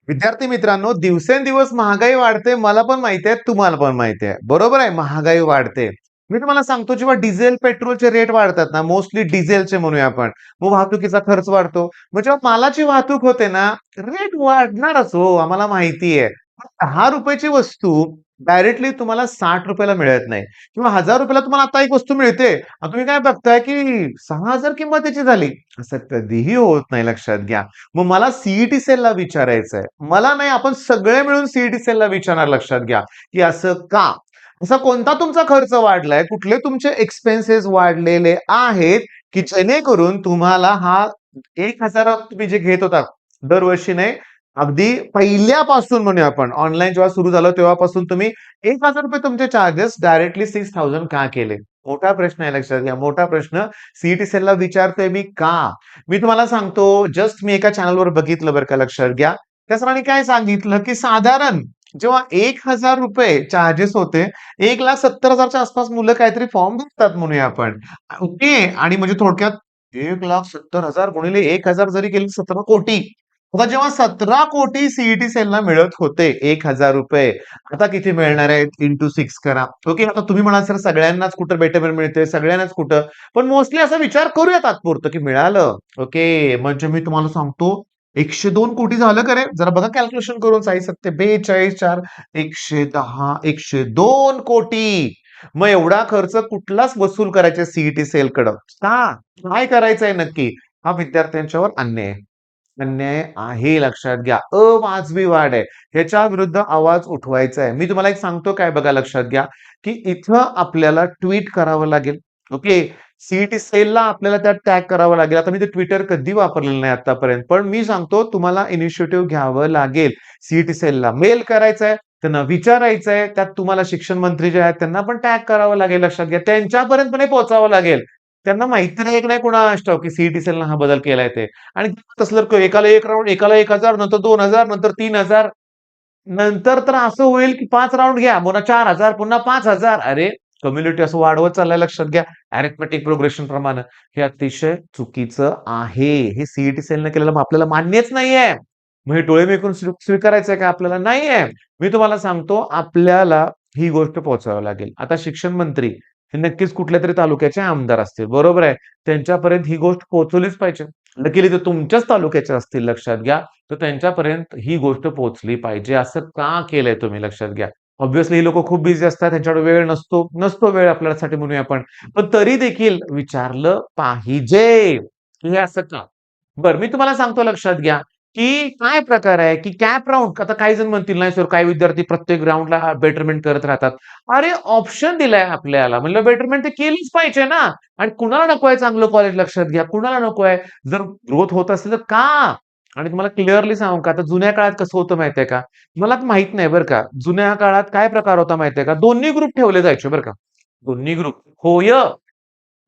विद्यार्थी मित्रांनो, दिवसेंदिवस महागाई वाढते. मला पण माहिती आहे, तुम्हाला पण माहिती आहे. बरोबर आहे, महागाई वाढते. मी तुम्हाला सांगतो, जेव्हा डिझेल, पेट्रोलचे रेट वाढतात ना, मोस्टली डिझेलचे म्हणूया आपण, मग वाहतुकीचा खर्च वाढतो. मग जेव्हा मालाची वाहतूक होते ना, रेट वाढणारच हो, आम्हाला माहिती आहे. ₹10 ची वस्तू डायरेक्टली तुम्हाला ₹60 ला मिळत नाही किंवा ₹1000 तुम्हाला आता एक वस्तू मिळते आणि तुम्ही काय बघताय, की 6000 किंमत त्याची झाली. असं कधीही होत नाही, लक्षात घ्या. मग मला सीईटी सेलला विचारायचंय. मला नाही, आपण सगळे मिळून सीईटी सेलला विचारणार, लक्षात घ्या, की असं का? असा कोणता तुमचा खर्च वाढलाय? कुठले तुमचे एक्सपेन्सेस वाढलेले आहेत, की जेणेकरून तुम्हाला हा 1000 तुम्ही जे घेत होता दरवर्षी नाही, अगदी पहिल्यापासून म्हणूया आपण ऑनलाईन जेव्हा सुरू झालं तेव्हापासून तुम्ही ₹1000 तुमचे चार्जेस डायरेक्टली 6000 का केले? मोठा प्रश्न आहे, लक्षात घ्या. मोठा प्रश्न सीईटी सेलला विचारतोय मी का? मी तुम्हाला सांगतो, जस्ट मी एका चॅनलवर बघितलं बरं का, लक्षात घ्या. त्या सरांनी काय सांगितलं, की साधारण जेव्हा ₹1000 चार्जेस होते, 1,70,000 च्या आसपास मुलं काहीतरी फॉर्म भरतात म्हणूया आपण. ओके. आणि म्हणजे थोडक्यात 1,70,000 गुणिले 1000 जरी केले 17 कोटी. आता जेव्हा 17 कोटी सीईटी सेलला मिळत होते ₹1000, आता किती मिळणार आहेत? इंटू 6 करा. ओके. आता तुम्ही म्हणाल, सर सगळ्यांनाच कुठं बेटेबल मिळते, सगळ्यांनाच कुठं? पण मोस्टली असा विचार करूया तात्पुरतं, की मिळालं. ओके. म्हणजे मी तुम्हाला सांगतो, 102 कोटी झालं का रे? जरा बघा कॅल्क्युलेशन करून. 42 4 110 102 कोटी. मग एवढा खर्च कुठलाच वसूल करायचा सीईटी सेलकडं का? काय करायचंय नक्की? हा विद्यार्थ्यांच्यावर अन्याय आहे. अन्याय आहे, लक्षात घ्या. अवाजवी वाढ आहे. ह्याच्या विरुद्ध आवाज उठवायचा आहे. मी तुम्हाला एक सांगतो काय, बघा लक्षात घ्या, की इथं आपल्याला ट्वीट करावं लागेल. ओके. सीईटी सेलला आपल्याला त्यात टॅग करावं लागेल. आता मी ते ट्विटर कधी वापरलेलं नाही आतापर्यंत. पण मी सांगतो, तुम्हाला इनिशिएटिव्ह घ्यावं लागेल. सीईटी सेलला मेल करायचा आहे, त्यांना विचारायचं आहे. त्यात तुम्हाला शिक्षण मंत्री जे आहेत त्यांना पण टॅग करावं लागेल, लक्षात घ्या. त्यांच्यापर्यंत पण हे पोहोचावं लागेल. त्यांना माहिती नाही, की नाही कुणास ठाऊक, की सीईटी सेलनं हा बदल केलाय ते. आणि तसलं एकाला 1 राउंड, एकाला 1000, नंतर 2000, नंतर 3000. नंतर तर असं होईल, की 5 राउंड घ्या, पुन्हा 4000, पुन्हा 5000. अरे, कम्युनिटी असं वाढवत चाललंय, लक्षात घ्या. अरिथमेटिक प्रोग्रेशन प्रमाणे. हे अतिशय चुकीचं आहे. हे सीईटी सेलने केलेलं आपल्याला मान्यच नाहीये. मग हे डोळे मिटून स्वीकारायचंय का आपल्याला? नाहीये. मी तुम्हाला सांगतो, आपल्याला ही गोष्ट पोहोचावी लागेल. आता शिक्षण मंत्री हे नक्कीच कुठल्यातरी तालुक्याचे आमदार असतील, बरोबर आहे. त्यांच्यापर्यंत ही गोष्ट पोहोचवलीच पाहिजे. लकीली ते तुमच्याच तालुक्याचे असतील, लक्षात घ्या. तर त्यांच्यापर्यंत ही गोष्ट पोहोचली पाहिजे. असं का केलंय तुम्ही, लक्षात घ्या. ऑब्व्हियसली ही लोकं खूप बिझी असतात. त्यांच्याकडे वेळ नसतो. नसतो वेळ आपल्यासाठी म्हणूया आपण. पण तरी देखील विचारलं पाहिजे. हे असं का? बरं, मी तुम्हाला सांगतो, लक्षात घ्या, की काय प्रकार आहे, की कॅप राउंड. आता काही जण म्हणतील, नाही सर, काही विद्यार्थी प्रत्येक राउंडला बेटरमेंट करत राहतात. अरे, ऑप्शन दिलाय आपल्याला. म्हणलं बेटरमेंट ते केलीच पाहिजे ना. आणि कुणाला नको आहे चांगलं कॉलेज, लक्षात घ्या. कुणाला नको आहे? जर ग्रोथ होत असेल तर का? आणि तुम्हाला क्लिअरली सांगू का, आता जुन्या काळात कसं होतं माहितीये का? मला माहित नाही बरं का. जुन्या काळात काय प्रकार होता माहितीये का? दोन्ही ग्रुप ठेवले जायचे बरं का. दोन्ही ग्रुप. होय.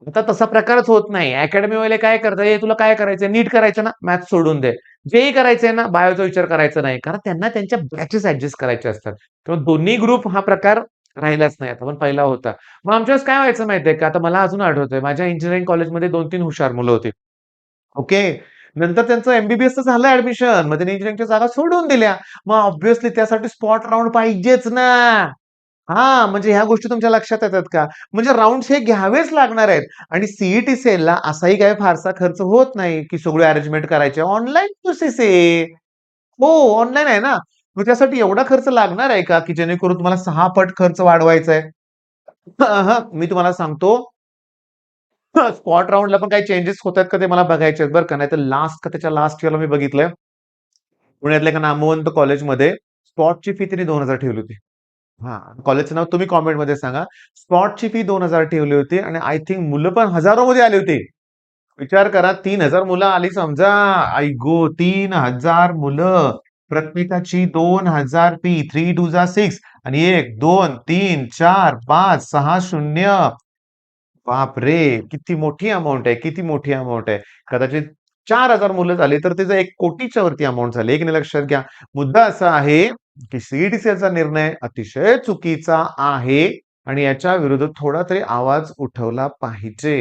आता तसा प्रकारच होत नाही. अकॅडमीवाले काय करतात, "ए तुला काय करायचंय? नीट करायचं ना? मॅथ्स सोडून दे. जेईई करायचंय ना? बायोचा विचार करायचा नाही." कारण त्यांना त्यांच्या बॅचेस ॲडजस्ट करायचे असतात. तेव्हा दोन्ही ग्रुप हा प्रकार राहिलाच नाही आता, पण पहिला होता. मग आमच्या वेळेस काय व्हायचं माहितीये का? आता मला अजून आठवतंय, माझ्या इंजिनिअरिंग कॉलेजमध्ये 2-3 हुशार मुलं होती. ओके. नंतर त्यांचं एम-बी-बी-एसचं झालं ॲडमिशन. मग त्यांनी इंजिनिअरिंगच्या जागा सोडून दिल्या. मग ऑब्व्हियसली त्यासाठी स्पॉट राउंड पाहिजेच ना. हां, म्हणजे ह्या गोष्टी तुमच्या लक्षात येतात का? म्हणजे राउंड्स हे घ्यावेच लागणार आहेत. आणि सीईटी सेलला असाही काही फारसा खर्च होत नाही, की सगळी अरेंजमेंट करायची. ऑनलाईन प्रोसेस आहे. हो, ऑनलाईन आहे ना. मग त्यासाठी एवढा खर्च लागणार आहे का, की जेणेकरून तुम्हाला 6 पट खर्च वाढवायचा आहे? मी तुम्हाला सांगतो, स्पॉट राउंडला पण काही चेंजेस होतात का ते मला बघायचे आहेत बरं का. नाहीतर लास्ट का त्याच्या लास्ट इयरला मी बघितलंय. पुण्यातल्या एका नामवंत कॉलेजमध्ये स्पॉटची फी त्यांनी 2000 ठेवली होती. हां, कॉलेजचं नाव तुम्ही कॉमेंटमध्ये सांगा. स्पॉटची फी 2000 ठेवली होती आणि आय थिंक मुलं पण हजारोमध्ये आली होती. विचार करा, 3000 मुलं आली समजा. आई गो! 3000 मुलं. प्रत्येकाची 2000 फी. 3 2 जा 6 आणि 1, 2, 3, 4, 5, 6 शून्य. बापरे! किती मोठी अमाउंट आहे, किती मोठी अमाउंट आहे. कदाचित 4000 मुलं झाली, तर त्याचं 1,00,00,000च्या वरती अमाउंट झाली. एक लक्षात घ्या. मुद्दा असा आहे, की सीईटीसीचा निर्णय अतिशय चुकीचा आहे आणि याच्या विरुद्ध थोडा तरी आवाज उठवला पाहिजे.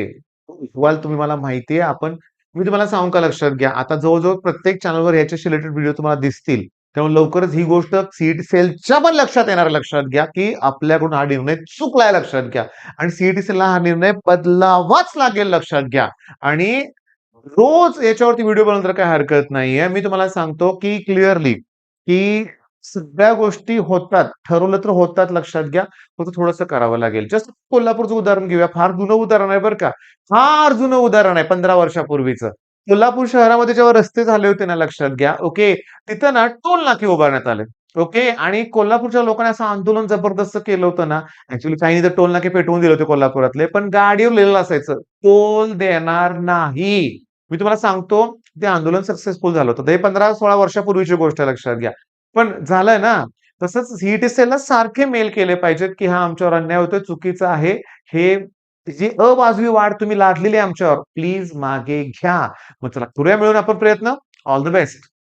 अहवाल तुम्ही मला माहिती आहे, मी तुम्हाला सांगू का, लक्षात घ्या. आता जवळ-जवळ प्रत्येक चॅनलवर याच्याशी रिलेटेड व्हिडिओ तुम्हाला दिसतील. त्यामुळे लवकरच ही गोष्ट सीईटी सेलच्या पण लक्षात येणार, लक्षात घ्या, की आपल्याकडून हा निर्णय चुकलाय, लक्षात घ्या. आणि सीईटी सेलला हा निर्णय बदलावाच लागेल, लक्षात घ्या. आणि रोज याच्यावरती व्हिडिओ बनवलं तर काही हरकत नाहीये. मी तुम्हाला सांगतो, की क्लिअरली, की सगळ्या गोष्टी होतात. ठरवलं तर होतात, लक्षात घ्या. फक्त थोडंसं करावं लागेल. जस्ट कोल्हापूरचं उदाहरण घेऊया. फार जुनं उदाहरण आहे बरं का. फार जुनं उदाहरण आहे 15 वर्षापूर्वीचं. कोल्हापूर शहरामध्ये जेव्हा रस्ते झाले होते ना, लक्षात घ्या. ओके. तिथं ना टोल नाके उभारण्यात आले. ओके. आणि कोल्हापूरच्या लोकांनी असं आंदोलन जबरदस्त केलं होतं ना. ॲक्चुअली काहींनी तर टोल नाके पेटवून दिले होते कोल्हापुरातले. पण गाडीवर लिहिलेलं असायचं, टोल देणार नाही. मी तुम्हाला सांगतो, ते आंदोलन सक्सेसफुल झालं होतं. हे 15-16 वर्षापूर्वीची गोष्ट आहे, लक्षात घ्या. पण झालंय ना, तसंच सीईटी सेलला सारखे मेल केले पाहिजेत, की हा आमच्यावर अन्याय होतोय, चुकीचं आहे. हे जी अवाजवी वाढ तुम्ही लादलेली आहे आमच्यावर, प्लीज मागे घ्या. मग चला करूया मिळून आपण प्रयत्न. All the best.